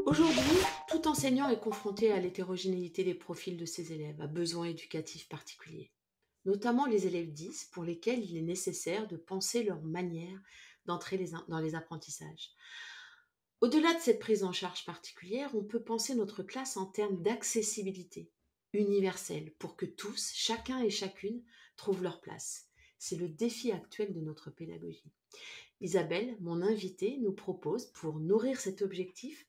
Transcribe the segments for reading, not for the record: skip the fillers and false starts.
Aujourd'hui, tout enseignant est confronté à l'hétérogénéité des profils de ses élèves, à besoins éducatifs particuliers, notamment les élèves 10 pour lesquels il est nécessaire de penser leur manière d'entrer dans les apprentissages. Au-delà de cette prise en charge particulière, on peut penser notre classe en termes d'accessibilité universelle pour que tous, chacun et chacune, trouvent leur place. C'est le défi actuel de notre pédagogie. Isabelle, mon invitée, nous propose, pour nourrir cet objectif,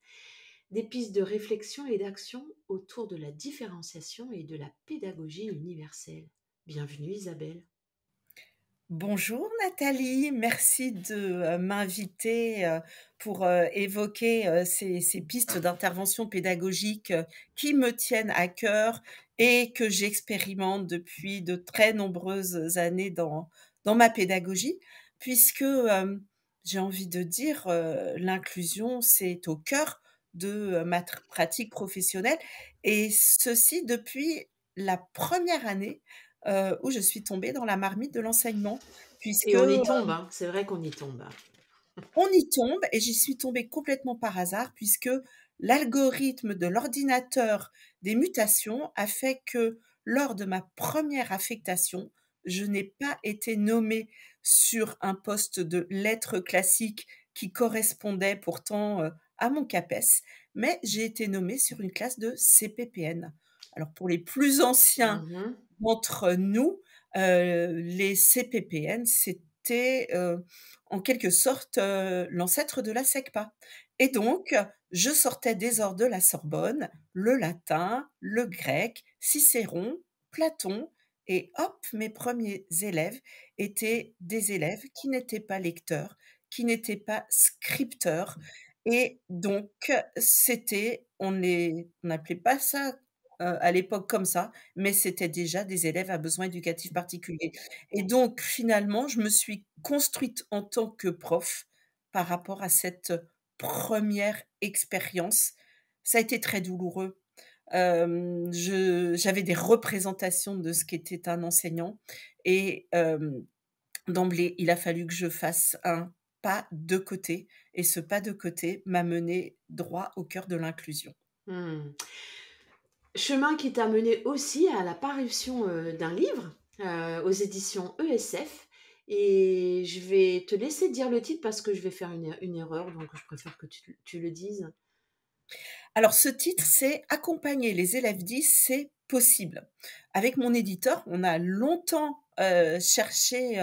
des pistes de réflexion et d'action autour de la différenciation et de la pédagogie universelle. Bienvenue Isabelle. Bonjour Nathalie, merci de m'inviter pour évoquer ces pistes d'intervention pédagogique qui me tiennent à cœur et que j'expérimente depuis de très nombreuses années dans ma pédagogie, puisque j'ai envie de dire l'inclusion, c'est au cœur de ma pratique professionnelle et ceci depuis la première année où je suis tombée dans la marmite de l'enseignement puisque, Et on y tombe, hein, c'est vrai qu'on y tombe. on y tombe et j'y suis tombée complètement par hasard puisque l'algorithme de l'ordinateur des mutations a fait que lors de ma première affectation, je n'ai pas été nommée sur un poste de lettres classiques qui correspondait pourtant, à mon CAPES, mais j'ai été nommée sur une classe de CPPN. Alors pour les plus anciens Mhm. d'entre nous, les CPPN, c'était, en quelque sorte, l'ancêtre de la SECPA et donc je sortais des ors de la Sorbonne, le latin, le grec, Cicéron, Platon et hop, mes premiers élèves étaient des élèves qui n'étaient pas lecteurs, qui n'étaient pas scripteurs et donc on n'appelait pas ça, à l'époque comme ça, mais c'était déjà des élèves à besoins éducatifs particuliers et donc finalement, je me suis construite en tant que prof par rapport à cette première expérience. Ça a été très douloureux. Je J'avais des représentations de ce qu'était un enseignant et d'emblée, il a fallu que je fasse un pas de côté et ce pas de côté m'a mené droit au cœur de l'inclusion. Hmm. Chemin qui t'a mené aussi à la parution d'un livre aux éditions ESF. Et je vais te laisser dire le titre parce que je vais faire une erreur, donc je préfère que tu le dises. Alors ce titre, c'est «Accompagner les élèves 10, c'est possible». Avec mon éditeur, on a longtemps, cherché,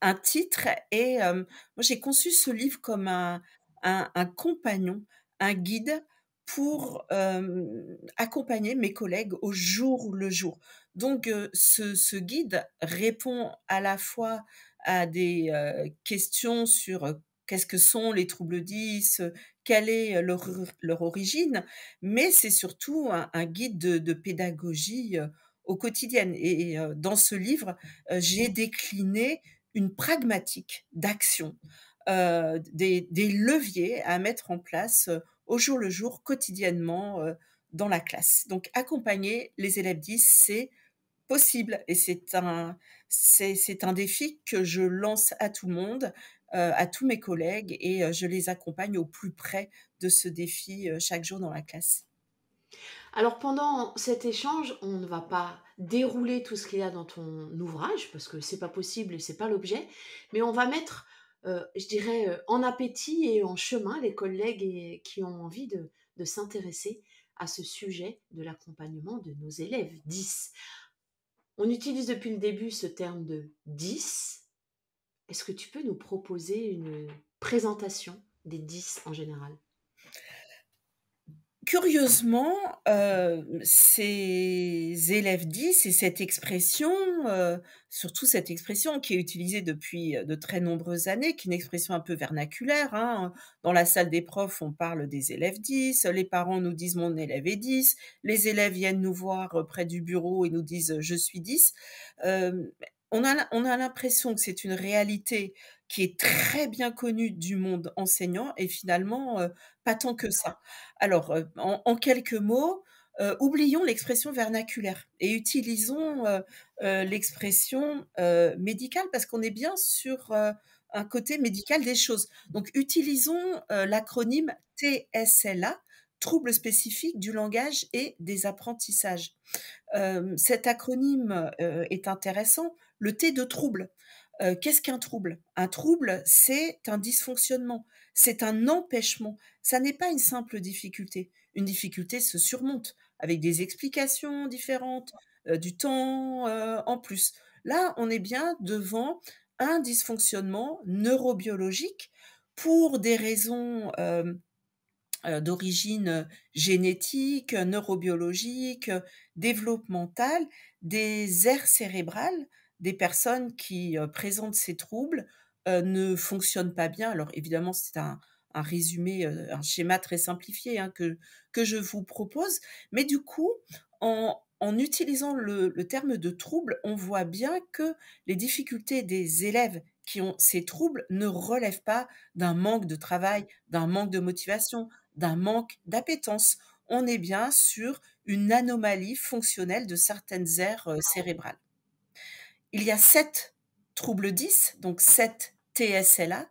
un titre et moi j'ai conçu ce livre comme un compagnon, un guide pour, accompagner mes collègues au jour le jour. Donc ce guide répond à la fois à des, questions sur, qu'est-ce que sont les troubles 10, quelle est leur origine, mais c'est surtout un guide de pédagogie, au quotidien et dans ce livre, j'ai décliné une pragmatique d'action, des leviers à mettre en place, au jour le jour, quotidiennement, dans la classe. Donc accompagner les élèves 10, c'est possible et c'est un défi que je lance à tout le monde, à tous mes collègues et je les accompagne au plus près de ce défi, chaque jour dans la classe. Alors pendant cet échange, on ne va pas dérouler tout ce qu'il y a dans ton ouvrage parce que c'est pas possible et c'est pas l'objet, mais on va mettre, je dirais, en appétit et en chemin les collègues qui ont envie de s'intéresser à ce sujet de l'accompagnement de nos élèves 10. On utilise depuis le début ce terme de 10. Est-ce que tu peux nous proposer une présentation des 10 en général? Curieusement, ces élèves 10 et cette expression, surtout cette expression qui est utilisée depuis, de très nombreuses années, qui est une expression un peu vernaculaire, hein. Dans la salle des profs, on parle des élèves 10, les parents nous disent: «Mon élève est 10», les élèves viennent nous voir, près du bureau et nous disent: «Je suis 10». Hem, on a l'impression que c'est une réalité qui est très bien connue du monde enseignant et finalement, pas tant que ça. Alors, en quelques mots, oublions l'expression vernaculaire et utilisons, l'expression, médicale parce qu'on est bien sur, un côté médical des choses. Donc utilisons, l'acronyme TSLA, troubles spécifiques du langage et des apprentissages. Cet acronyme, est intéressant. Le T de trouble. Qu'est-ce qu'un trouble? Un trouble, c'est un dysfonctionnement, c'est un empêchement. Ça n'est pas une simple difficulté. Une difficulté se surmonte avec des explications différentes, du temps, en plus. Là, on est bien devant un dysfonctionnement neurobiologique pour des raisons, d'origine, génétique, neurobiologique, développementale, des aires cérébrales des personnes qui, présentent ces troubles, ne fonctionnent pas bien. Alors évidemment, c'est un résumé, un schéma très simplifié, hein, que je vous propose, mais du coup, en utilisant le terme de trouble, on voit bien que les difficultés des élèves qui ont ces troubles ne relèvent pas d'un manque de travail, d'un manque de motivation, d'un manque d'appétence. On est bien sur une anomalie fonctionnelle de certaines aires, cérébrales. Il y a 7 troubles 10, donc 7 TSLA.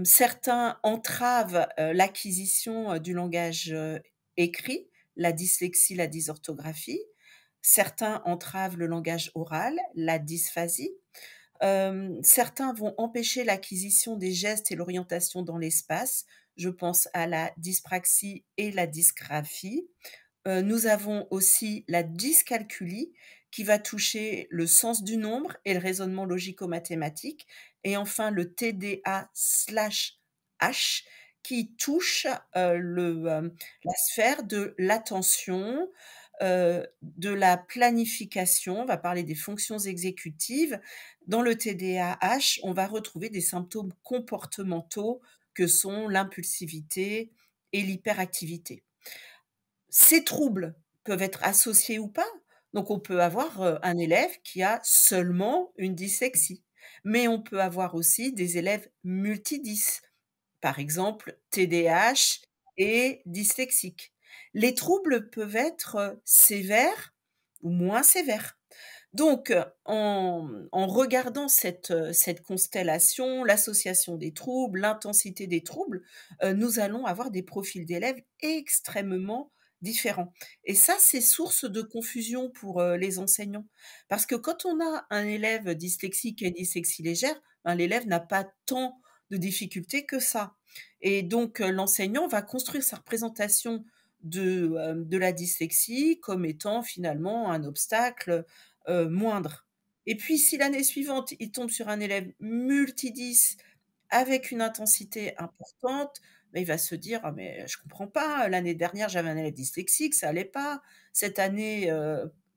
Certains entravent, l'acquisition, du langage, écrit, la dyslexie, la dysorthographie. Certains entravent le langage oral, la dysphasie. Certains vont empêcher l'acquisition des gestes et l'orientation dans l'espace. Je pense à la dyspraxie et la dysgraphie. Nous avons aussi la dyscalculie qui va toucher le sens du nombre et le raisonnement logico-mathématique et enfin le TDA/H qui touche, la sphère de l'attention, de la planification. On va parler des fonctions exécutives. Dans le TDAH, on va retrouver des symptômes comportementaux que sont l'impulsivité et l'hyperactivité. Ces troubles peuvent être associés ou pas. Donc on peut avoir, un élève qui a seulement une dyslexie, mais on peut avoir aussi des élèves multidys, par exemple TDAH et dyslexiques. Les troubles peuvent être, sévères ou moins sévères. Donc, en regardant cette constellation, l'association des troubles, l'intensité des troubles, nous allons avoir des profils d'élèves extrêmement différents et ça, c'est source de confusion pour, les enseignants. Parce que quand on a un élève dyslexique et dyslexie légère, ben, l'élève n'a pas tant de difficultés que ça et donc, l'enseignant va construire sa représentation de la dyslexie comme étant finalement un obstacle, moindre. Et puis si l'année suivante, il tombe sur un élève multidys avec une intensité importante, bah, il va se dire: «Ah mais je comprends pas, l'année dernière j'avais un élève dyslexique, ça allait pas. Cette année,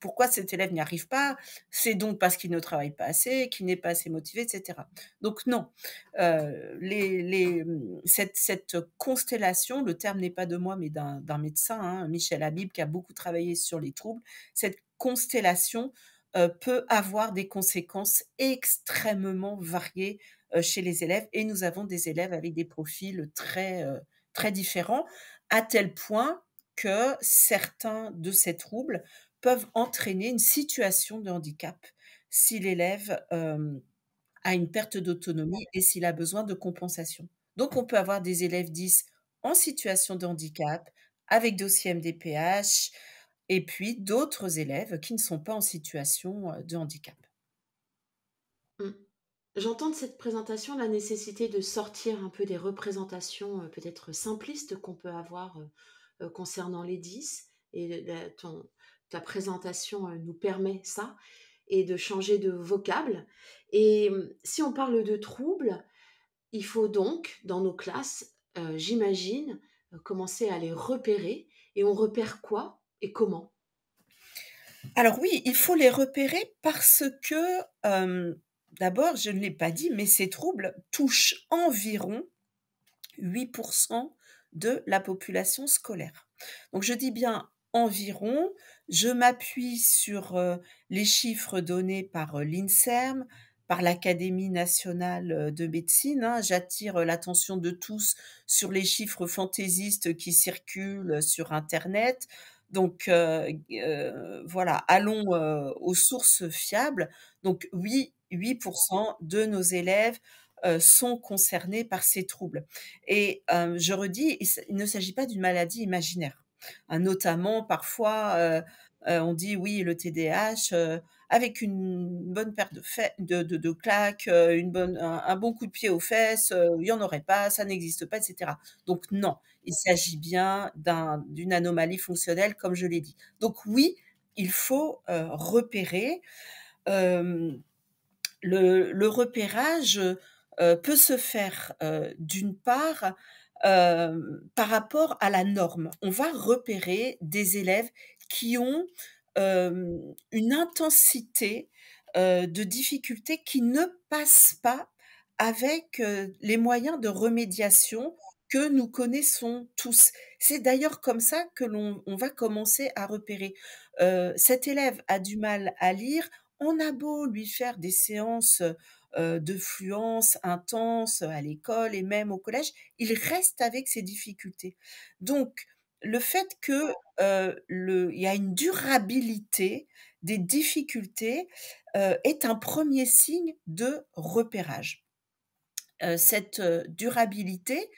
pourquoi cet élève n'y arrive pas? C'est donc parce qu'il ne travaille pas assez, qu'il n'est pas assez motivé» et cetera. Donc non, cette constellation, le terme n'est pas de moi mais d'un médecin, hein, Michel Habib, qui a beaucoup travaillé sur les troubles. Cette constellation, peut avoir des conséquences extrêmement variées chez les élèves et nous avons des élèves avec des profils très, très différents, à tel point que certains de ces troubles peuvent entraîner une situation de handicap si l'élève, a une perte d'autonomie et s'il a besoin de compensation. Donc on peut avoir des élèves 10 en situation de handicap avec dossier MDPH et puis d'autres élèves qui ne sont pas en situation, de handicap. Mmh. J'entends de cette présentation la nécessité de sortir un peu des représentations, peut-être simplistes qu'on peut avoir, concernant les 10 et ta présentation, nous permet ça et de changer de vocable et si on parle de troubles, il faut donc, dans nos classes, j'imagine, commencer à les repérer et on repère quoi et comment? Alors oui, il faut les repérer parce que, d'abord, je ne l'ai pas dit, mais ces troubles touchent environ 8 de la population scolaire. Donc je dis bien environ, je m'appuie sur, les chiffres donnés par, l'INSERM, par l'Académie nationale, de médecine, hein. J'attire, l'attention de tous sur les chiffres fantaisistes qui circulent, sur internet. Donc voilà, allons, aux sources fiables. Donc oui, 8 de nos élèves sont concernés par ces troubles et je redis, il ne s'agit pas d'une maladie imaginaire. Notamment parfois, on dit: «Oui, le TDAH, avec une bonne paire de claques, une bonne un bon coup de pied aux fesses, il y en aurait pas, ça n'existe pas» et cetera. Donc non, il s'agit bien d'une anomalie fonctionnelle comme je l'ai dit. Donc oui, il faut, repérer. Hem, le repérage, peut se faire, d'une part, par rapport à la norme. On va repérer des élèves qui ont, une intensité, de difficulté qui ne passe pas avec, les moyens de remédiation que nous connaissons tous. C'est d'ailleurs comme ça que on va commencer à repérer. Cet élève a du mal à lire, on a beau lui faire des séances, de fluence intenses à l'école et même au collège, il reste avec ses difficultés. Donc le fait que, il y a une durabilité des difficultés, est un premier signe de repérage. Cette, durabilité,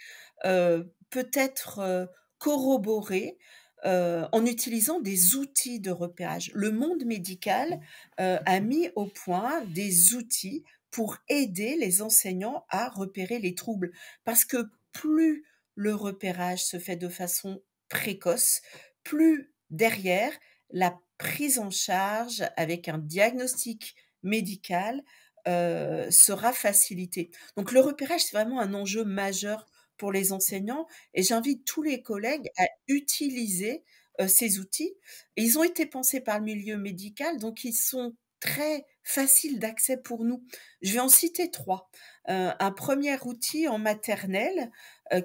peut être, corroborée, en utilisant des outils de repérage. Le monde médical, a mis au point des outils pour aider les enseignants à repérer les troubles. Parce que plus le repérage se fait de façon précoce, plus derrière la prise en charge avec un diagnostic médical, sera facilitée. Donc le repérage, c'est vraiment un enjeu majeur pour les enseignants et j'invite tous les collègues à utiliser, ces outils. Et ils ont été pensés par le milieu médical, donc ils sont très faciles d'accès pour nous. Je vais en citer 3. Un premier outil en maternelle,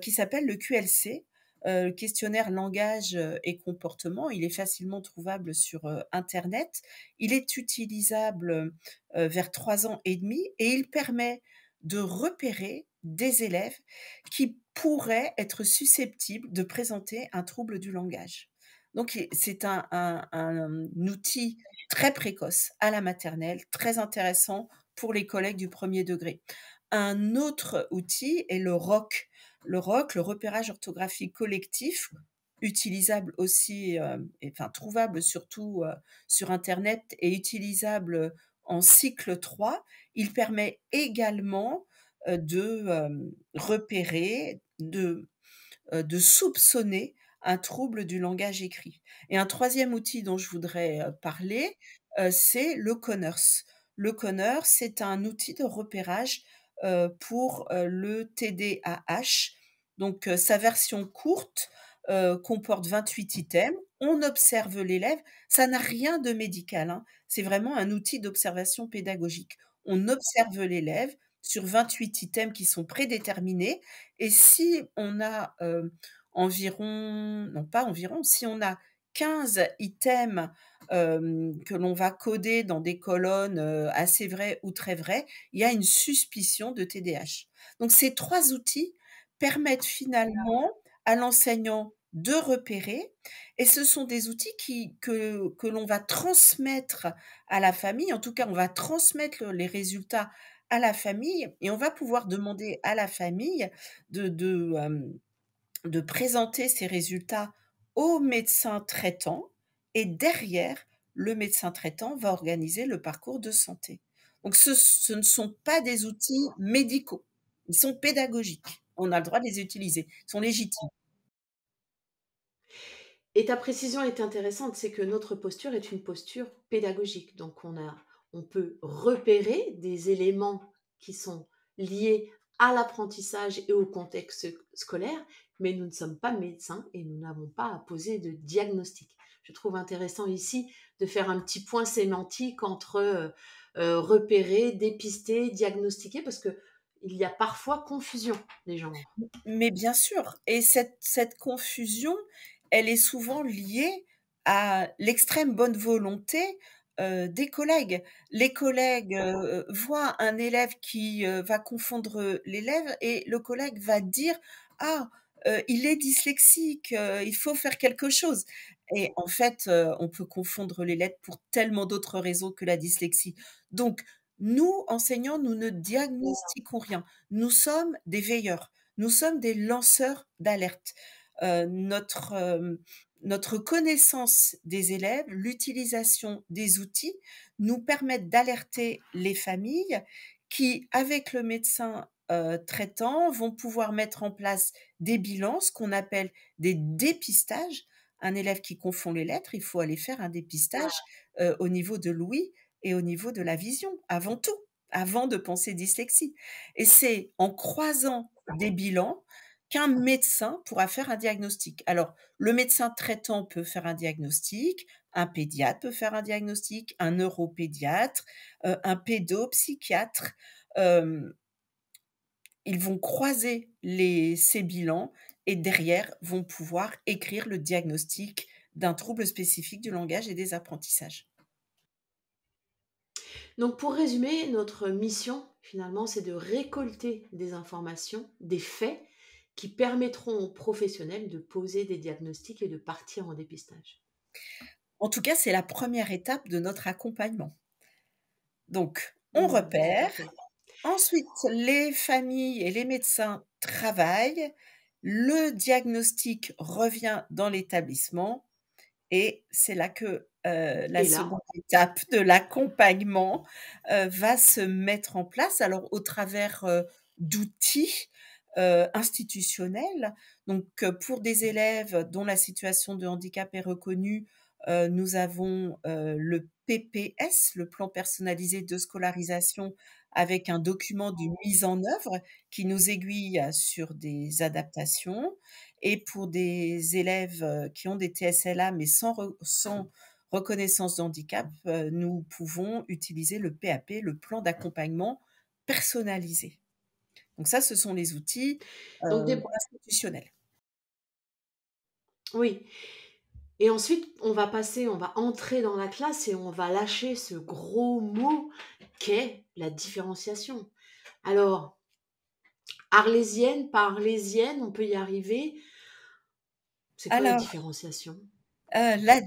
qui s'appelle le QLC, le questionnaire langage, et comportement. Il est facilement trouvable sur, internet. Il est utilisable, vers 3 ans et demi et il permet de repérer des élèves qui pourraient être susceptibles de présenter un trouble du langage. Donc c'est un outil très précoce à la maternelle, très intéressant pour les collègues du premier degré. Un autre outil est le ROC. Le ROC, le repérage orthographique collectif, utilisable aussi, et enfin trouvable surtout, sur internet et utilisable, en cycle 3. Il permet également, de, repérer, de soupçonner un trouble du langage écrit. Et un troisième outil dont je voudrais, parler, c'est le Conners. Le Conners, c'est un outil de repérage, pour, le TDAH. Donc, sa version courte, comporte 28 items. On observe l'élève. Ça n'a rien de médical, hein. C'est vraiment un outil d'observation pédagogique. On observe l'élève sur 28 items qui sont prédéterminés et si on a, environ non pas environ, si on a 15 items, que l'on va coder dans des colonnes, assez vraies ou très vraies, il y a une suspicion de TDAH. Donc ces 3 outils permettent finalement à l'enseignant de repérer et ce sont des outils que l'on va transmettre à la famille. En tout cas, on va transmettre les résultats à la famille et on va pouvoir demander à la famille de présenter ces résultats au médecin traitant et derrière, le médecin traitant va organiser le parcours de santé. Donc ce ne sont pas des outils médicaux, ils sont pédagogiques. On a le droit de les utiliser, ils sont légitimes. Et ta précision est intéressante, c'est que notre posture est une posture pédagogique. Donc on peut repérer des éléments qui sont liés à l'apprentissage et au contexte scolaire, mais nous ne sommes pas médecins et nous n'avons pas à poser de diagnostic. Je trouve intéressant ici de faire un petit point sémantique entre repérer, dépister, diagnostiquer, parce que il y a parfois confusion des genres. Mais bien sûr, et cette confusion, elle est souvent liée à l'extrême bonne volonté, des collègues. Les collègues, voient un élève qui, va confondre, l'élève et le collègue va dire: «Ah, il est dyslexique, il faut faire quelque chose» et en fait, on peut confondre les lettres pour tellement d'autres raisons que la dyslexie. Donc Nous, enseignants, nous ne diagnostiquons rien. Nous sommes des veilleurs, nous sommes des lanceurs d'alerte. Notre connaissance des élèves, l'utilisation des outils nous permettent d'alerter les familles qui, avec le médecin, traitant, vont pouvoir mettre en place des bilans, ce qu'on appelle des dépistages. Un élève qui confond les lettres, il faut aller faire un dépistage, au niveau de l'ouïe et au niveau de la vision, avant tout, avant de penser dyslexie. Et c'est en croisant des bilans qu'un médecin pourra faire un diagnostic. Alors, le médecin traitant peut faire un diagnostic, un pédiatre peut faire un diagnostic, un neuropédiatre, un pédopsychiatre. Hem, Ils vont croiser ces bilans et derrière vont pouvoir écrire le diagnostic d'un trouble spécifique du langage et des apprentissages. Donc pour résumer, notre mission, finalement, c'est de récolter des informations, des faits qui permettront aux professionnels de poser des diagnostics et de partir en dépistage. En tout cas, c'est la première étape de notre accompagnement. Donc, on Tout à repère, fait. ensuite les familles et les médecins travaillent, le diagnostic revient dans l'établissement et c'est là que, la Et là, seconde étape de l'accompagnement, va se mettre en place. Alors au travers, d'outils, institutionnels. Donc, pour des élèves dont la situation de handicap est reconnue, nous avons, le PPS, le plan personnalisé de scolarisation, avec un document de mise en œuvre qui nous aiguille sur des adaptations. Et pour des élèves, qui ont des TSLA mais sans reconnaissance de handicap, nous pouvons utiliser le PAP, le plan d'accompagnement personnalisé. Donc ça, ce sont les outils, donc institutionnels. oui. Et ensuite, on va entrer dans la classe et on va lâcher ce gros mot qu'est la différenciation. Alors, arlésienne, pas arlésienne, on peut y arriver. C'est quoi la Alors, différenciation? la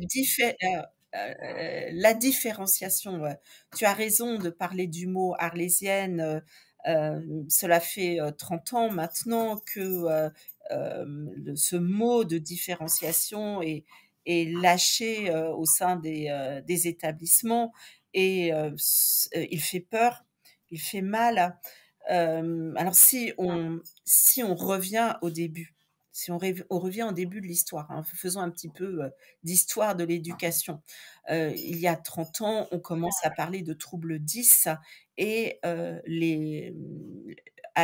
différenciation, tu as raison de parler du mot arlésienne, cela fait, 30 ans maintenant que, ce mot de différenciation est lâché, au sein des établissements et il fait peur, il fait mal. Alors si on revient au début, si on revient au début de l'histoire, hein, faisons un petit peu, d'histoire de l'éducation. Il y a 30 ans, on commence à parler de troubles 10 et à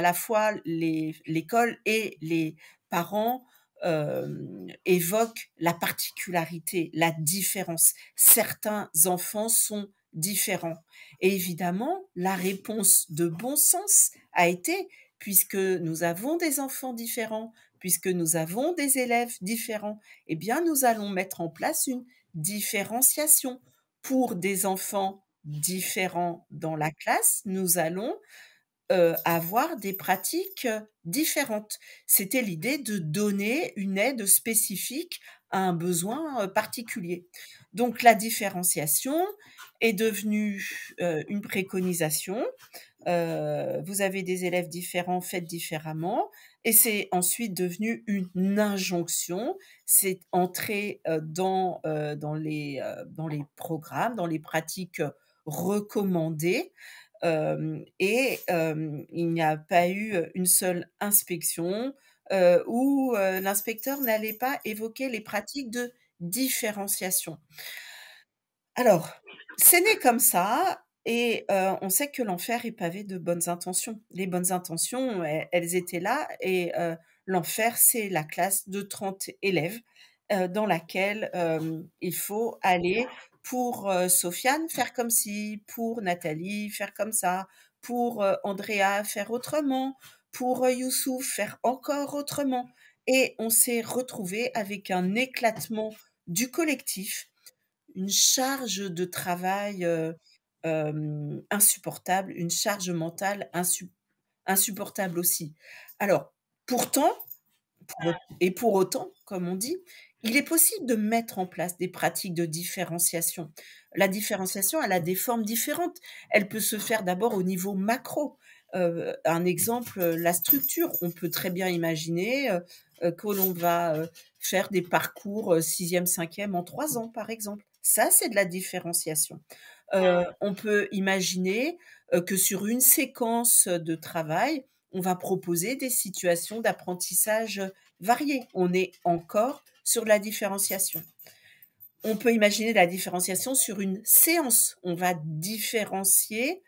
la fois l'école et les parents, évoquent la particularité, la différence. Certains enfants sont différents et évidemment, la réponse de bon sens a été: puisque nous avons des enfants différents, puisque nous avons des élèves différents, eh bien, nous allons mettre en place une différenciation. Pour des enfants différents dans la classe, nous allons, avoir des pratiques, différentes. C'était l'idée de donner une aide spécifique à un besoin, particulier. Donc la différenciation est devenue, une préconisation. Vous avez des élèves différents, faites différemment et c'est ensuite devenu une injonction. C'est entré, dans les programmes, dans les pratiques, recommandées. Il n'y a pas eu, une seule inspection, où, l'inspecteur n'allait pas évoquer les pratiques de différenciation. Alors, c'est né comme ça et on sait que l'enfer est pavé de bonnes intentions. Les bonnes intentions, elles étaient là et l'enfer, c'est la classe de 30 élèves, dans laquelle, il faut aller pour, Sofiane, faire comme ci, pour Nathalie, faire comme ça, pour, Andrea, faire autrement, pour, Youssouf, faire encore autrement et on s'est retrouvé avec un éclatement du collectif, une charge de travail, insupportable, une charge mentale insupportable aussi. Alors, pourtant, pour autant, comme on dit, Il est possible de mettre en place des pratiques de différenciation. La différenciation, elle a des formes différentes. Elle peut se faire d'abord au niveau macro. Un exemple, la structure. On peut très bien imaginer, que l'on va, faire des parcours, 6e, 5e en 3 ans, par exemple. Ça, c'est de la différenciation. On peut imaginer, que sur une séquence de travail, on va proposer des situations d'apprentissage, variées. On est encore sur la différenciation. On peut imaginer la différenciation sur une séance. On va différencier,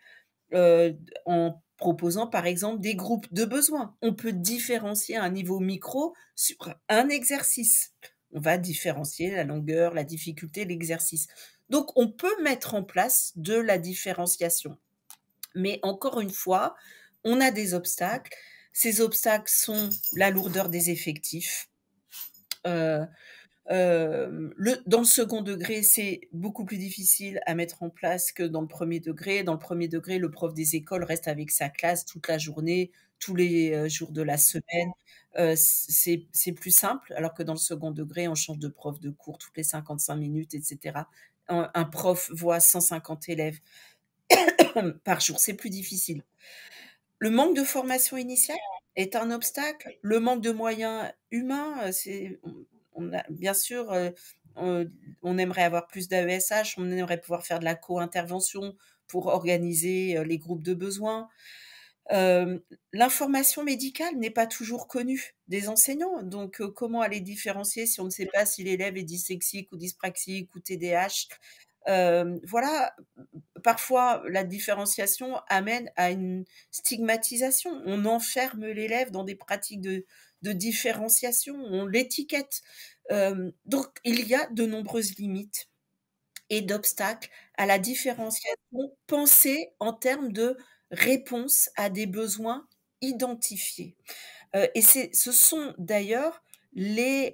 en proposant, par exemple, des groupes de besoins. On peut différencier à un niveau micro sur un exercice. On va différencier la longueur, la difficulté, l'exercice. Donc on peut mettre en place de la différenciation. Mais encore une fois, on a des obstacles. Ces obstacles sont la lourdeur des effectifs. Heu, dans le second degré, c'est beaucoup plus difficile à mettre en place que dans le premier degré. Dans le premier degré, le prof des écoles reste avec sa classe toute la journée, tous les, jours de la semaine. C'est plus simple, alors que dans le second degré, on change de prof de cours toutes les 55 minutes et cetera. Un prof voit 150 élèves par jour, c'est plus difficile. Le manque de formation initiale est un obstacle. Le manque de moyens humains, c'est on a bien sûr, on aimerait avoir plus d'AESH, on aimerait pouvoir faire de la co-intervention pour organiser, les groupes de besoins. L'information médicale n'est pas toujours connue des enseignants, donc comment aller différencier si on ne sait pas si l'élève est dyslexique ou dyspraxique ou TDAH? Voilà, parfois la différenciation amène à une stigmatisation. On enferme l'élève dans des pratiques de différenciation, on l'étiquette. Donc il y a de nombreuses limites et d'obstacles à la différenciation pensée en termes de réponse à des besoins identifiés. Et ce sont d'ailleurs les,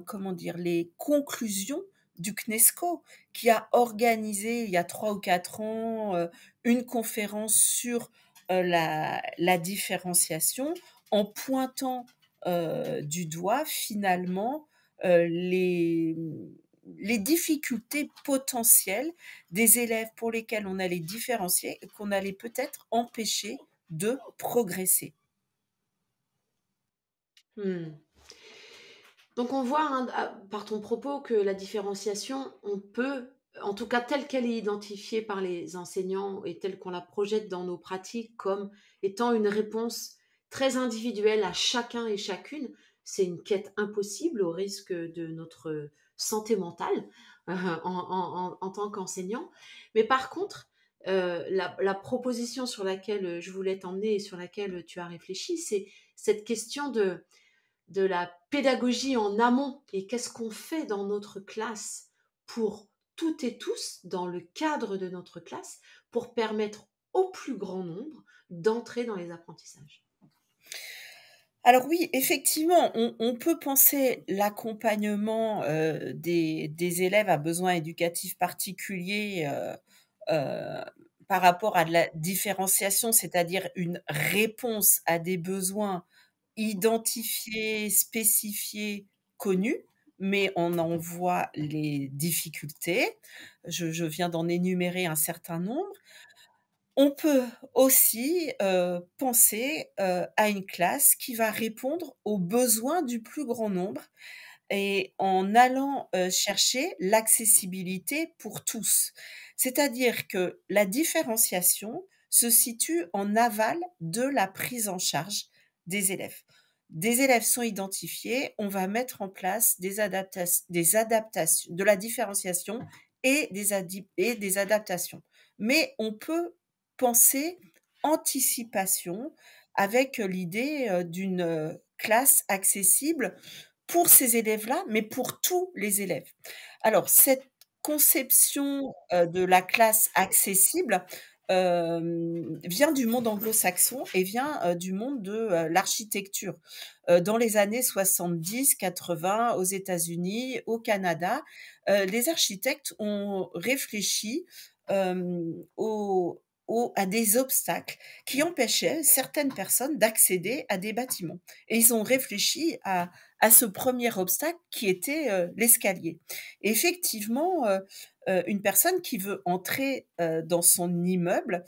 comment dire? Les conclusions du CNESCO qui a organisé il y a 3 ou 4 ans, une conférence sur, la différenciation en pointant, du doigt finalement, les difficultés potentielles des élèves pour lesquels on allait différencier et qu'on allait peut-être empêcher de progresser. Mmh. Donc on voit, hein, par ton propos que la différenciation, on peut, en tout cas telle qu'elle est identifiée par les enseignants et telle qu'on la projette dans nos pratiques comme étant une réponse très individuelle à chacun et chacune, c'est une quête impossible au risque de notre santé mentale en tant qu'enseignant. Mais par contre, la proposition sur laquelle je voulais t'emmener et sur laquelle tu as réfléchi, c'est cette question de la pédagogie en amont et qu'est-ce qu'on fait dans notre classe pour toutes et tous, dans le cadre de notre classe, pour permettre au plus grand nombre d'entrer dans les apprentissages. Alors oui, effectivement, on peut penser l'accompagnement, des élèves à besoins éducatifs particuliers, heu, par rapport à de la différenciation, c'est-à-dire une réponse à des besoins identifiés, spécifiés, connus, mais on en voit les difficultés. Je viens d'en énumérer un certain nombre. On peut aussi, penser, à une classe qui va répondre aux besoins du plus grand nombre et en allant, chercher l'accessibilité pour tous. C'est-à-dire que la différenciation se situe en aval de la prise en charge des élèves. Des élèves sont identifiés, on va mettre en place des adaptations de la différenciation et des adaptations. Mais on peut penser anticipation avec l'idée, d'une, classe accessible pour ces élèves-là, mais pour tous les élèves. Alors cette conception, de la classe accessible, vient du monde anglo-saxon et vient, du monde de, l'architecture. Dans les années 70-80 aux États-Unis, au Canada, les architectes ont réfléchi, au à des obstacles qui empêchaient certaines personnes d'accéder à des bâtiments et ils ont réfléchi à ce premier obstacle qui était, l'escalier. Et effectivement, une personne qui veut entrer, dans son immeuble,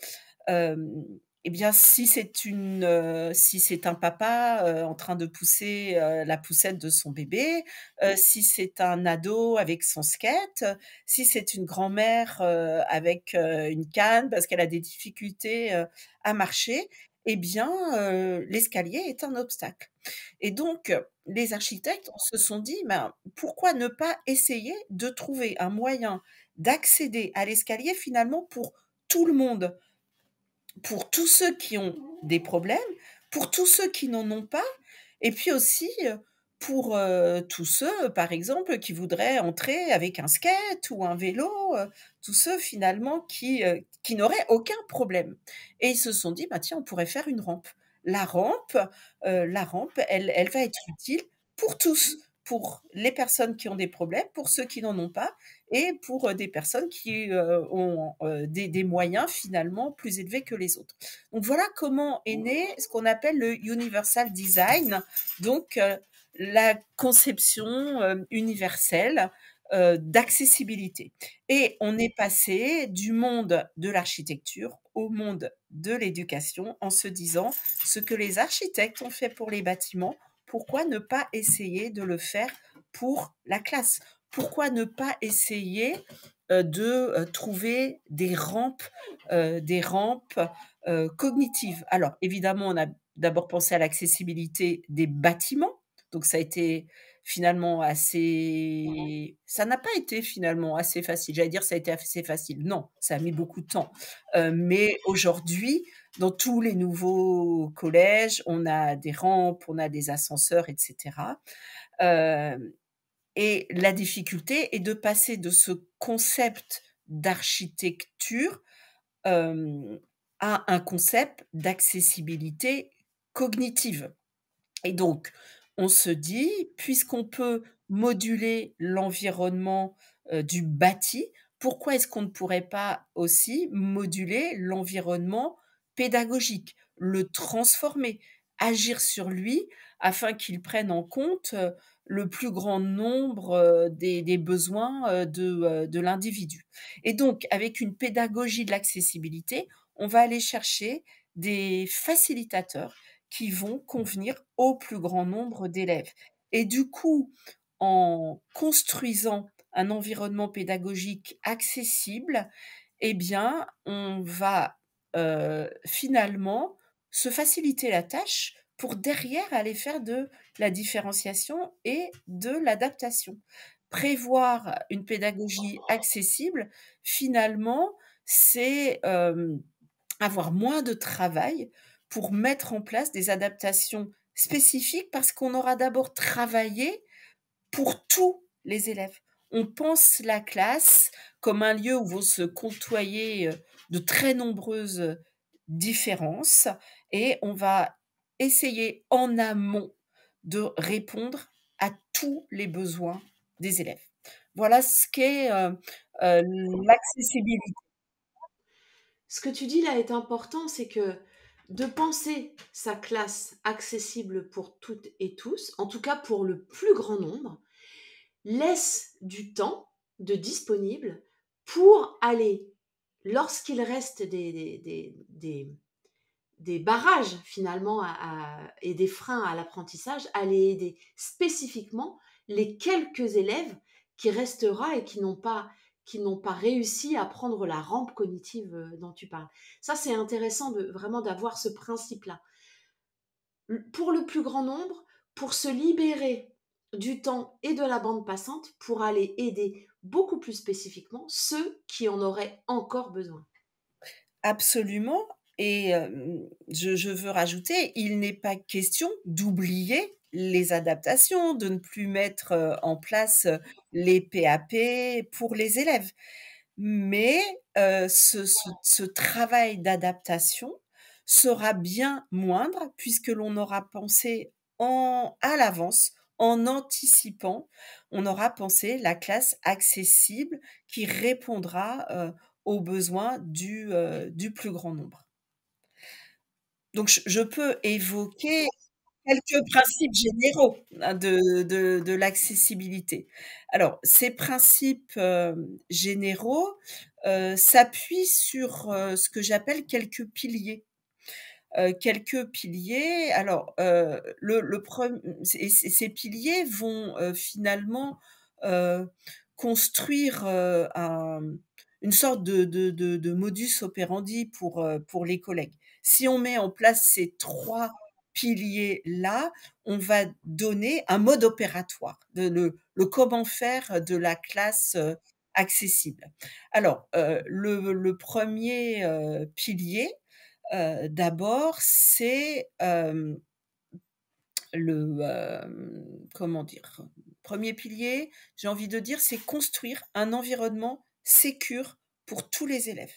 Hem, et bien, si c'est un papa, en train de pousser, la poussette de son bébé, si c'est un ado avec son skate, si c'est une grand-mère, avec, une canne parce qu'elle a des difficultés, à marcher, eh bien, l'escalier est un obstacle. Et donc, les architectes se sont dit: «Ben, pourquoi ne pas essayer de trouver un moyen d'accéder à l'escalier finalement pour tout le monde?» Pour tous ceux qui ont des problèmes, pour tous ceux qui n'en ont pas et puis aussi, pour, tous ceux, par exemple, qui voudraient entrer avec un skate ou un vélo, tous ceux finalement qui n'auraient aucun problème et ils se sont dit: «Bah, tiens, on pourrait faire une rampe». La rampe, elle va être utile pour tous, pour les personnes qui ont des problèmes, pour ceux qui n'en ont pas et pour, des personnes qui, ont, des moyens finalement plus élevés que les autres. Donc voilà comment est né ce qu'on appelle le universal design, donc la conception, universelle, d'accessibilité et on est passé du monde de l'architecture au monde de l'éducation en se disant: «Ce que les architectes ont fait pour les bâtiments, pourquoi ne pas essayer de le faire pour la classe?» Pourquoi ne pas essayer, de, trouver des rampes, cognitives? Alors évidemment, on a d'abord pensé à l'accessibilité des bâtiments, donc ça a été finalement assez ça n'a pas été finalement assez facile. J'allais dire ça a été assez facile. Non, ça a mis beaucoup de temps, mais aujourd'hui, dans tous les nouveaux collèges, on a des rampes, on a des ascenseurs et cetera. Hem Et la difficulté est de passer de ce concept d'architecture, hem, à un concept d'accessibilité cognitive. Et donc, on se dit, puisqu'on peut moduler l'environnement, du bâti, pourquoi est-ce qu'on ne pourrait pas aussi moduler l'environnement pédagogique? Le transformer, agir sur lui afin qu'il prenne en compte, le plus grand nombre, des besoins, de l'individu. Et donc avec une pédagogie de l'accessibilité, on va aller chercher des facilitateurs qui vont convenir au plus grand nombre d'élèves. Et du coup, en construisant un environnement pédagogique accessible, eh bien, on va, finalement se faciliter la tâche pour derrière aller faire de la différenciation et de l'adaptation. Prévoir une pédagogie accessible, finalement, c'est, avoir moins de travail pour mettre en place des adaptations spécifiques parce qu'on aura d'abord travaillé pour tous les élèves. On pense la classe comme un lieu où vont se côtoyer, de très nombreuses différences et on va essayer en amont de répondre à tous les besoins des élèves. Voilà ce qu'est, l'accessibilité. Ce que tu dis là est important, c'est que de penser sa classe accessible pour toutes et tous, en tout cas pour le plus grand nombre, laisse du temps de disponible pour aller, lorsqu'il reste des barrages finalement et des freins à l'apprentissage, aller aider spécifiquement les quelques élèves qui restera et qui n'ont pas réussi à prendre la rampe cognitive dont tu parles. Ça, c'est intéressant de vraiment d'avoir ce principe-là. Pour le plus grand nombre, pour se libérer du temps et de la bande passante, pour aller aider beaucoup plus spécifiquement ceux qui en auraient encore besoin. Absolument et je veux rajouter, il n'est pas question d'oublier les adaptations, de ne plus mettre, en place, les PAP pour les élèves. Mais ce travail d'adaptation sera bien moindre puisque l'on aura pensé à l'avance, en anticipant, on aura pensé la classe accessible qui répondra, aux besoins du plus grand nombre. Donc je peux évoquer quelques principes généraux, hein, de l'accessibilité. Alors ces principes, généraux, s'appuient sur, ce que j'appelle quelques piliers. Quelques piliers. Alors, le prem ces piliers vont, finalement, heu, construire, une sorte de modus operandi pour les collègues. Si on met en place ces 3 piliers-là, on va donner un mode opératoire, de le comment faire de la classe, accessible. Alors, le 1er, pilier, d'abord, c'est, comment dire? Premier pilier, j'ai envie de dire, c'est construire un environnement sécure pour tous les élèves.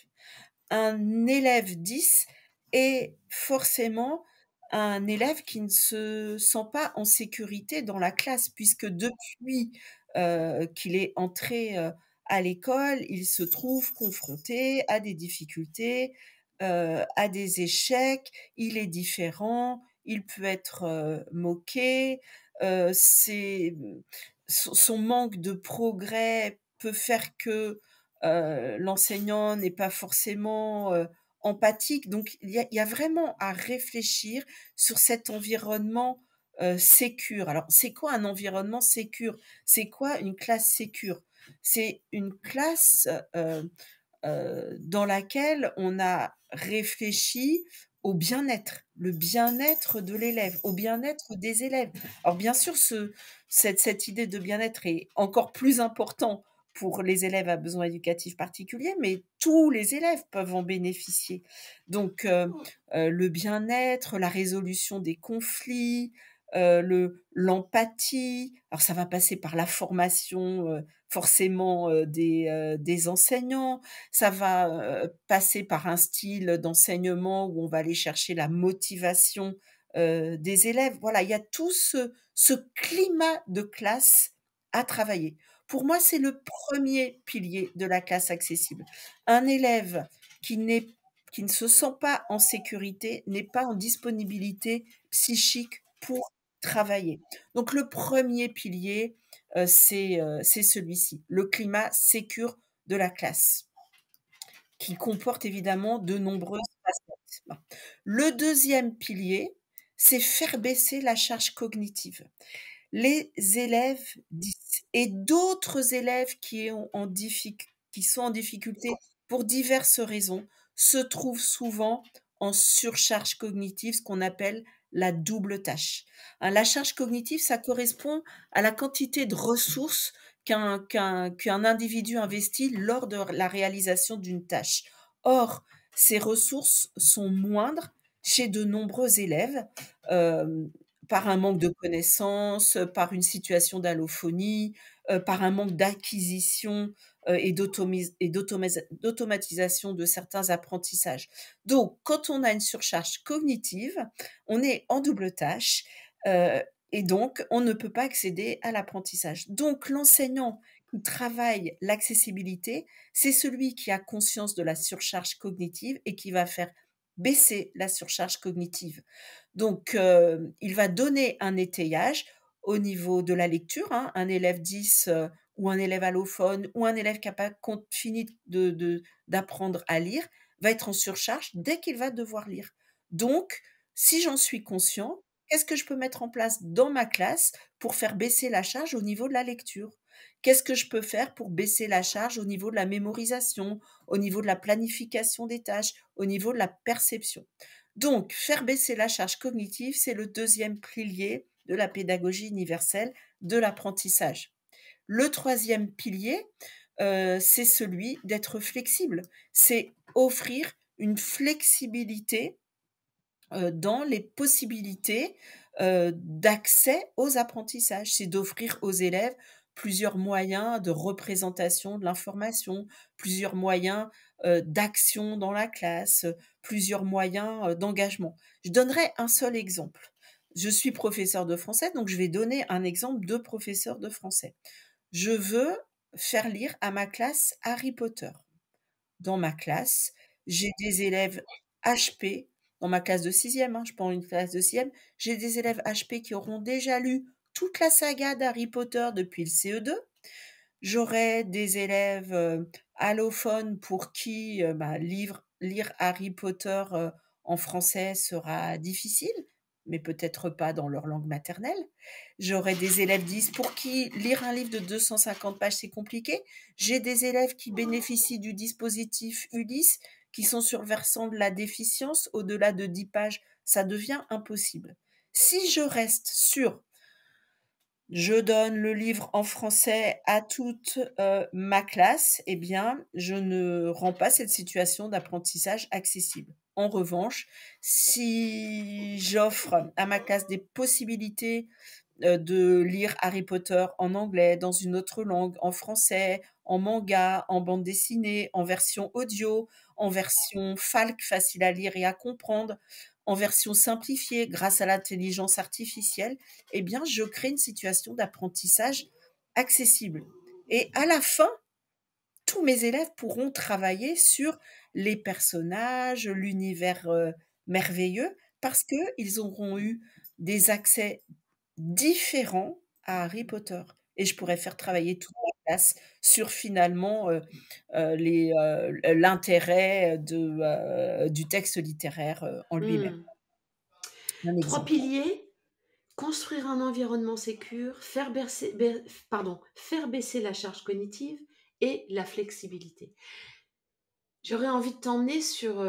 Un élève 10 est forcément un élève qui ne se sent pas en sécurité dans la classe puisque depuis, qu'il est entré, à l'école, il se trouve confronté à des difficultés, à des échecs. Il est différent, il peut être, moqué, c'est son manque de progrès peut faire que l'enseignant n'est pas forcément, empathique. Donc il y a vraiment à réfléchir sur cet environnement, sécure. Alors c'est quoi un environnement sécure? C'est quoi une classe sécure? C'est une classe, dans laquelle on a réfléchi au bien-être, le bien-être de l'élève, au bien-être des élèves. Alors bien sûr, cette idée de bien-être est encore plus important pour les élèves à besoins éducatifs particuliers, mais tous les élèves peuvent en bénéficier. Donc, le bien-être, la résolution des conflits, l'empathie. Alors ça va passer par la formation, forcément, des enseignants, ça va, passer par un style d'enseignement où on va aller chercher la motivation, des élèves. Voilà, il y a tout ce climat de classe à travailler. Pour moi, c'est le premier pilier de la classe accessible. Un élève qui n'est qui ne se sent pas en sécurité, n'est pas en disponibilité psychique pour travailler. Donc le premier pilier, c'est celui-ci, le climat sécure de la classe qui comporte évidemment de nombreuses facettes. Bon. Le deuxième pilier, c'est faire baisser la charge cognitive. Les élèves 10 et d'autres élèves qui sont en difficulté pour diverses raisons, se trouvent souvent en surcharge cognitive, ce qu'on appelle la double tâche. Hein, la charge cognitive, ça correspond à la quantité de ressources qu'un individu investit lors de la réalisation d'une tâche. Or, ces ressources sont moindres chez de nombreux élèves, hem, par un manque de connaissances, par une situation d'allophonie, par un manque d'acquisition, et d'automatisation de certains apprentissages. Donc quand on a une surcharge cognitive, on est en double tâche, heu et donc on ne peut pas accéder à l'apprentissage. Donc l'enseignant qui travaille l'accessibilité, c'est celui qui a conscience de la surcharge cognitive et qui va faire baisser la surcharge cognitive. Donc, il va donner un étayage au niveau de la lecture, hein. Un élève 10, ou un élève allophone ou un élève qui a pas fini d'apprendre à lire, va être en surcharge dès qu'il va devoir lire. Donc, si j'en suis conscient, qu'est-ce que je peux mettre en place dans ma classe pour faire baisser la charge au niveau de la lecture? Qu'est-ce que je peux faire pour baisser la charge au niveau de la mémorisation, au niveau de la planification des tâches, au niveau de la perception? Donc, faire baisser la charge cognitive, c'est le deuxième pilier de la pédagogie universelle de l'apprentissage. Le troisième pilier, c'est celui d'être flexible. C'est offrir une flexibilité, dans les possibilités, d'accès aux apprentissages. C'est d'offrir aux élèves plusieurs moyens de représentation de l'information, plusieurs moyens, d'action dans la classe, plusieurs moyens, d'engagement. Je donnerai un seul exemple. Je suis professeure de français, donc je vais donner un exemple de professeur de français. Je veux faire lire à ma classe Harry Potter. dans ma classe. J'ai des élèves HP dans ma classe de sixième, hein, je prends une classe de sixième. J'ai des élèves HP qui auront déjà lu toute la saga d'Harry Potter depuis le CE2. J'aurai des élèves, allophones pour qui, bah, lire Harry Potter, en français sera difficile, mais peut-être pas dans leur langue maternelle. J'aurai des élèves 10 pour qui lire un livre de 250 pages, c'est compliqué. J'ai des élèves qui bénéficient du dispositif Ulysse, qui sont sur le versant de la déficience. Au-delà de 10 pages, ça devient impossible. Si je reste sur je donne le livre en français à toute, ma classe, eh bien, je ne rends pas cette situation d'apprentissage accessible. En revanche, si j'offre à ma classe des possibilités, de lire Harry Potter en anglais, dans une autre langue, en français, en manga, en bande dessinée, en version audio, en version FALC, facile à lire et à comprendre, en version simplifiée grâce à l'intelligence artificielle, eh bien, je crée une situation d'apprentissage accessible. Et à la fin, tous mes élèves pourront travailler sur les personnages, l'univers merveilleux, parce qu'ils auront eu des accès différents à Harry Potter. Et je pourrais faire travailler toute la classe sur finalement l'intérêt du texte littéraire en lui-même. Mmh. Un 3 exemple. piliers: construire un environnement sécure, faire baisser la charge cognitive et la flexibilité. J'aurais envie de t'emmener sur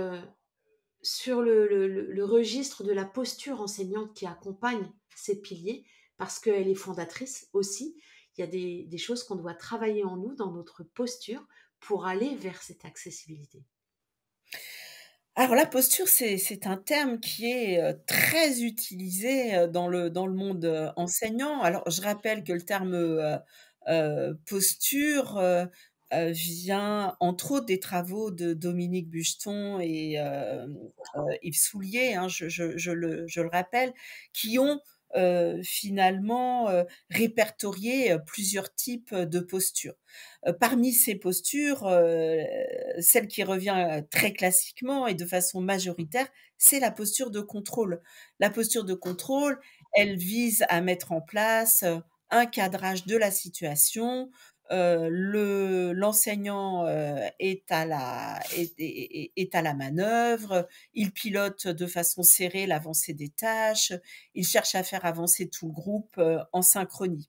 le registre de la posture enseignante qui accompagne ces piliers, parce qu'elle est fondatrice aussi. Il y a des choses qu'on doit travailler en nous, dans notre posture, pour aller vers cette accessibilité. Alors la posture, c'est un terme qui est, très utilisé, dans le monde, enseignant. Alors je rappelle que le terme, posture, vient entre autres des travaux de Dominique Bucheton et Yves Soulier, hein, je le rappelle, qui ont, finalement, répertorié, plusieurs types, de postures. Parmi ces postures, celle qui revient, très classiquement et de façon majoritaire, c'est la posture de contrôle. La posture de contrôle, elle vise à mettre en place, un cadrage de la situation. L'enseignant, est à la manœuvre, il pilote de façon serrée l'avancée des tâches, il cherche à faire avancer tout le groupe, en synchronie.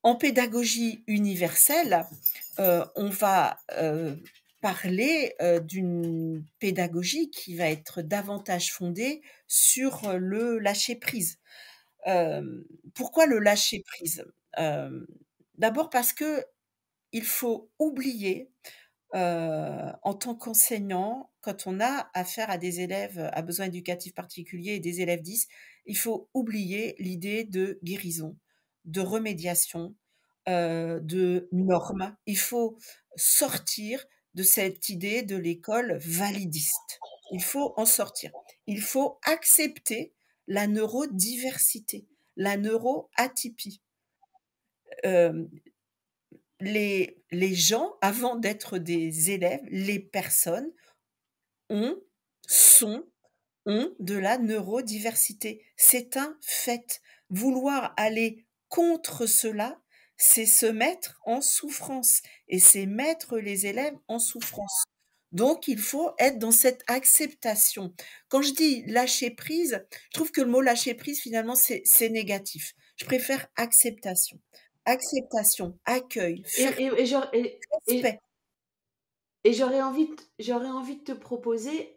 En pédagogie universelle, on va, parler, d'une pédagogie qui va être davantage fondée sur, le lâcher prise. Pourquoi le lâcher prise? Hem, D'abord parce que il faut oublier, en tant qu'enseignant, quand on a affaire à des élèves à besoins éducatifs particuliers et des élèves 10, il faut oublier l'idée de guérison, de remédiation, de normes. Il faut sortir de cette idée de l'école validiste. Il faut en sortir. Il faut accepter la neurodiversité, la neuroatypie. Hem, les gens, avant d'être des élèves, les personnes ont sont ont de la neurodiversité. C'est un fait. Vouloir aller contre cela, c'est se mettre en souffrance et c'est mettre les élèves en souffrance. Donc il faut être dans cette acceptation. Quand je dis lâcher prise, je trouve que le mot lâcher prise finalement c'est négatif. Je préfère acceptation. Acceptation, accueil, faire Et, et, j'aurais- et- respect. et- j'aurais envie de te proposer,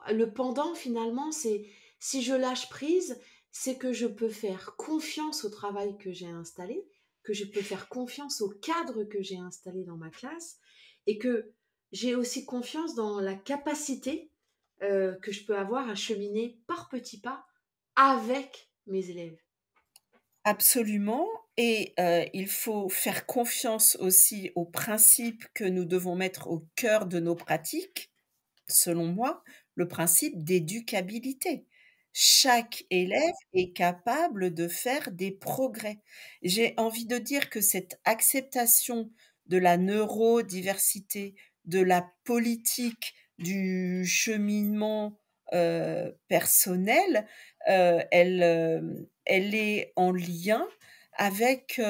le pendant finalement, c'est si je lâche prise, c'est que je peux faire confiance au travail que j'ai installé, que je peux faire confiance au cadre que j'ai installé dans ma classe, et que j'ai aussi confiance dans la capacité que je peux avoir à cheminer par petits pas avec mes élèves. Absolument et il faut faire confiance aussi aux principes que nous devons mettre au cœur de nos pratiques, selon moi, le principe d'éducabilité. Chaque élève est capable de faire des progrès. J'ai envie de dire que cette acceptation de la neurodiversité, de la politique du cheminement, personnel, elle est en lien avec,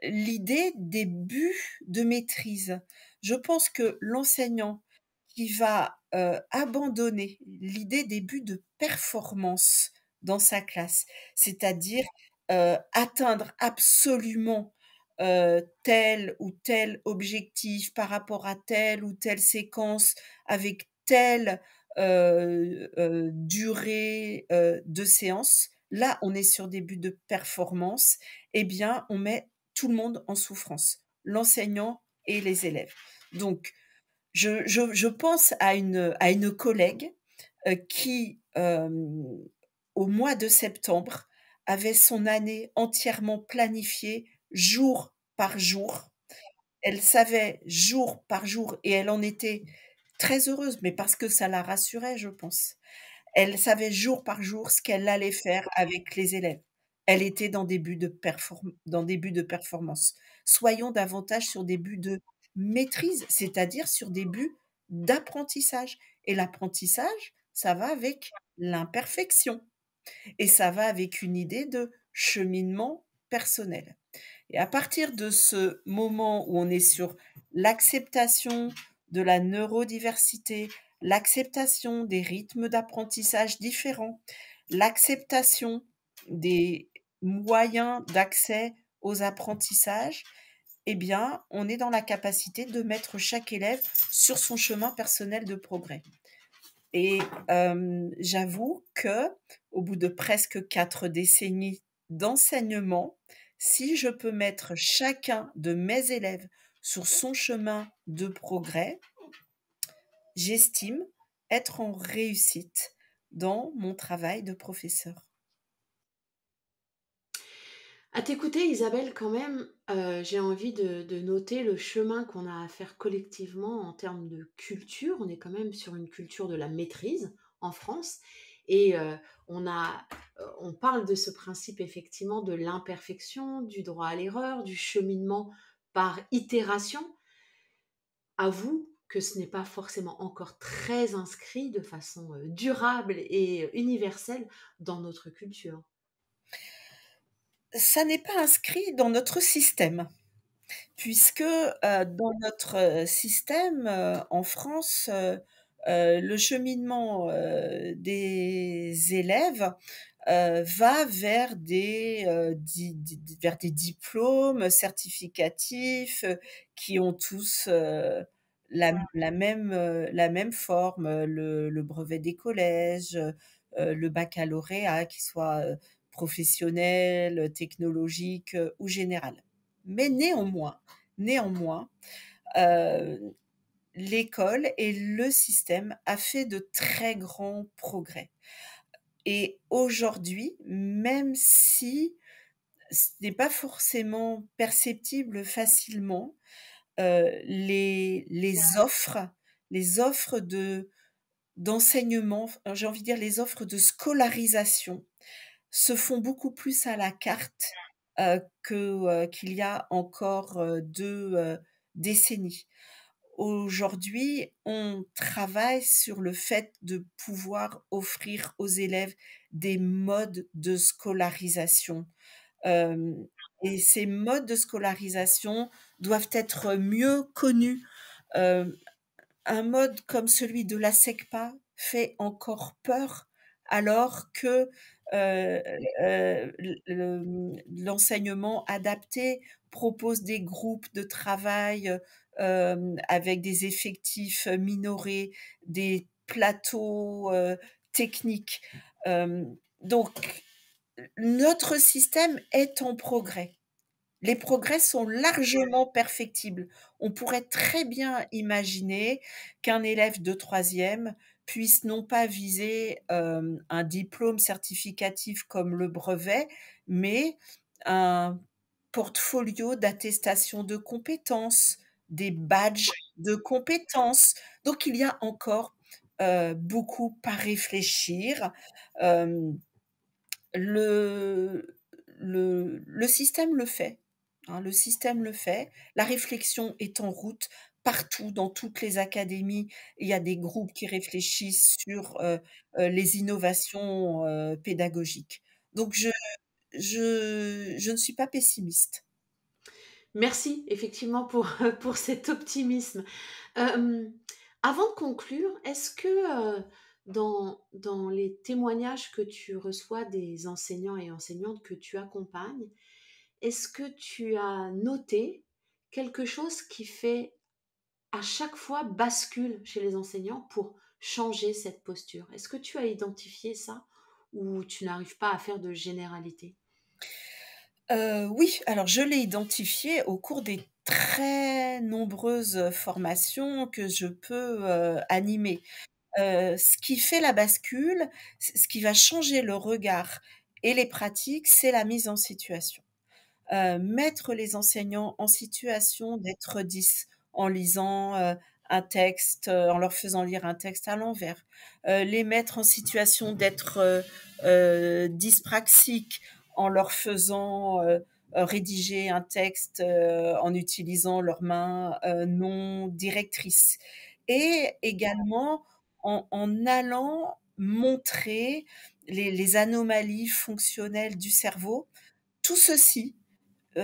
l'idée des buts de maîtrise. Je pense que l'enseignant qui va, abandonner l'idée des buts de performance dans sa classe, c'est-à-dire, atteindre absolument, tel ou tel objectif par rapport à telle ou telle séquence avec telle, durée, de séance. Là, on est sur des buts de performance, eh bien, on met tout le monde en souffrance, l'enseignant et les élèves. Donc je pense à une collègue, qui, au mois de septembre, avait son année entièrement planifiée jour par jour. Elle savait jour par jour et elle en était très heureuse, mais parce que ça la rassurait, je pense. Elle savait jour par jour ce qu'elle allait faire avec les élèves. Elle était dans des buts de performance. Soyons davantage sur des buts de maîtrise, c'est-à-dire sur des buts d'apprentissage et l'apprentissage, ça va avec l'imperfection et ça va avec une idée de cheminement personnel. Et à partir de ce moment où on est sur l'acceptation de la neurodiversité, l'acceptation des rythmes d'apprentissage différents, l'acceptation des moyens d'accès aux apprentissages, eh bien, on est dans la capacité de mettre chaque élève sur son chemin personnel de progrès. Et j'avoue que, au bout de presque 4 décennies d'enseignement, si je peux mettre chacun de mes élèves sur son chemin de progrès, j'estime être en réussite dans mon travail de professeur. À t'écouter Isabelle quand même, j'ai envie de noter le chemin qu'on a à faire collectivement en termes de culture. On est quand même sur une culture de la maîtrise en France et on parle de ce principe effectivement de l'imperfection, du droit à l'erreur, du cheminement par itération. Avoue que ce n'est pas forcément encore très inscrit de façon, durable et universelle dans notre culture. Ça n'est pas inscrit dans notre système, puisque, dans notre, système, en France, le cheminement, des élèves, va vers vers des diplômes certificatifs, qui ont tous, la même forme, le brevet des collèges, le baccalauréat, qu'il soit, professionnel, technologique, ou général. Mais néanmoins, heu, l'école et le système a fait de très grands progrès. Et aujourd'hui, même si ce n'est pas forcément perceptible facilement, les offres d'enseignement, j'ai envie de dire les offres de scolarisation se font beaucoup plus à la carte, qu'il y a encore, 2, décennies. Aujourd'hui, on travaille sur le fait de pouvoir offrir aux élèves des modes de scolarisation, hem et ces modes de scolarisation doivent être mieux connus. Hem, un mode comme celui de la SECPA fait encore peur alors que, l'enseignement adapté propose des groupes de travail, avec des effectifs minorés, des plateaux, techniques. Donc notre système est en progrès. Les progrès sont largement perfectibles. On pourrait très bien imaginer qu'un élève de troisième puisse non pas viser, un diplôme certificatif comme le brevet, mais un portfolio d'attestation de compétences, des badges de compétences. Donc il y a encore, beaucoup à réfléchir. Hem le le système le fait, hein, le système le fait. La réflexion est en route partout, dans toutes les académies, il y a des groupes qui réfléchissent sur, les innovations, pédagogiques. Donc je ne suis pas pessimiste. Merci effectivement pour, pour cet optimisme. Hem, Avant de conclure, est-ce que, dans les témoignages que tu reçois des enseignants et enseignantes que tu accompagnes, est-ce que tu as noté quelque chose qui fait à chaque fois bascule chez les enseignants pour changer cette posture? Est-ce que tu as identifié ça ou tu n'arrives pas à faire de généralité? Oui, alors je l'ai identifié au cours des très nombreuses formations que je peux, animer. Ce qui fait la bascule, ce qui va changer le regard et les pratiques, c'est la mise en situation. Mettre les enseignants en situation d'être 10 en lisant, un texte, en leur faisant lire un texte à l'envers. Les mettre en situation d'être, dyspraxiques en leur faisant, rédiger un texte, en utilisant leurs mains, non directrices et également en allant montrer les anomalies fonctionnelles du cerveau. Tout ceci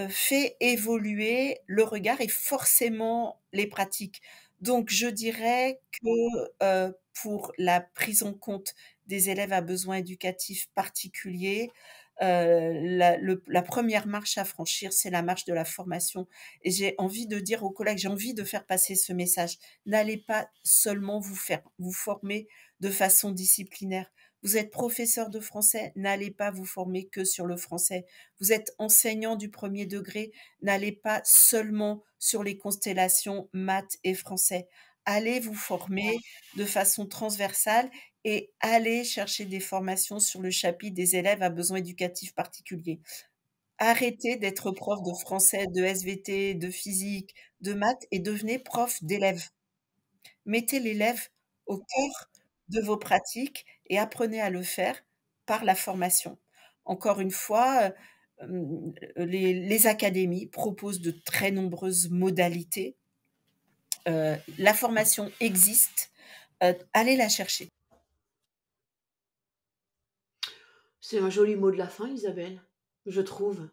fait évoluer le regard et forcément les pratiques. Donc je dirais que, pour la prise en compte des élèves à besoins éducatifs particuliers, la 1re marche à franchir, c'est la marche de la formation et j'ai envie de dire aux collègues, j'ai envie de faire passer ce message. N'allez pas seulement vous former de façon disciplinaire. Vous êtes professeur de français, n'allez pas vous former que sur le français. Vous êtes enseignant du 1er degré, n'allez pas seulement sur les constellations maths et français. Allez vous former de façon transversale et allez chercher des formations sur le chapitre des élèves à besoins éducatifs particuliers. Arrêtez d'être prof de français, de SVT, de physique, de maths et devenez prof d'élèves. Mettez l'élève au cœur de vos pratiques et apprenez à le faire par la formation. Encore une fois, les académies proposent de très nombreuses modalités. La formation existe, allez la chercher. C'est un joli mot de la fin, Isabelle, je trouve.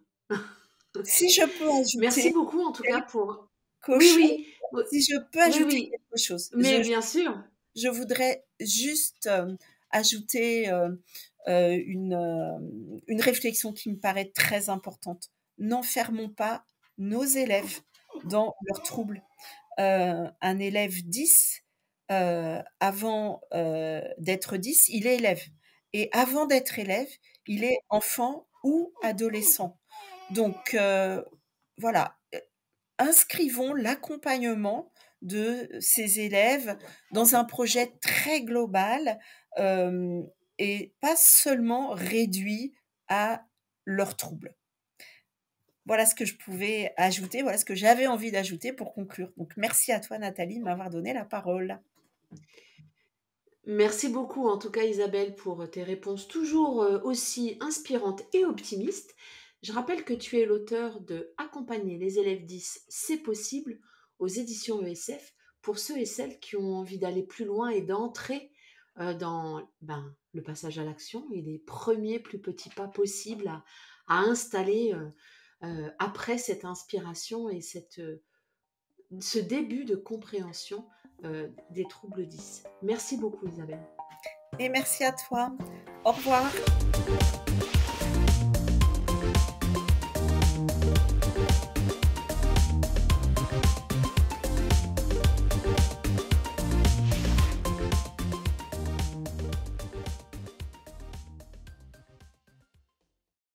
Si je peux Merci ajouter beaucoup en tout cas pour quelque oui, chose, oui, oui, si je peux oui, ajouter oui, quelque chose, mais bien sûr. je voudrais juste, ajouter, une réflexion qui me paraît très importante. N'enfermons pas nos élèves dans leurs troubles. Un élève 10, avant, d'être 10, il est élève et avant d'être élève, il est enfant ou adolescent. Donc voilà, inscrivons l'accompagnement de ces élèves dans un projet très global, hem et pas seulement réduit à leurs troubles. Voilà ce que je pouvais ajouter, voilà ce que j'avais envie d'ajouter pour conclure. Donc merci à toi Nathalie de m'avoir donné la parole. Merci beaucoup en tout cas Isabelle pour tes réponses toujours, aussi inspirantes et optimistes. Je rappelle que tu es l'auteur de «Accompagner les élèves 10, c'est possible» aux éditions ESF, pour ceux et celles qui ont envie d'aller plus loin et d'entrer, dans, ben, le passage à l'action et les premiers plus petits pas possibles à installer, après cette inspiration et ce début de compréhension, des troubles 10. Merci beaucoup Isabelle. Et merci à toi. Au revoir.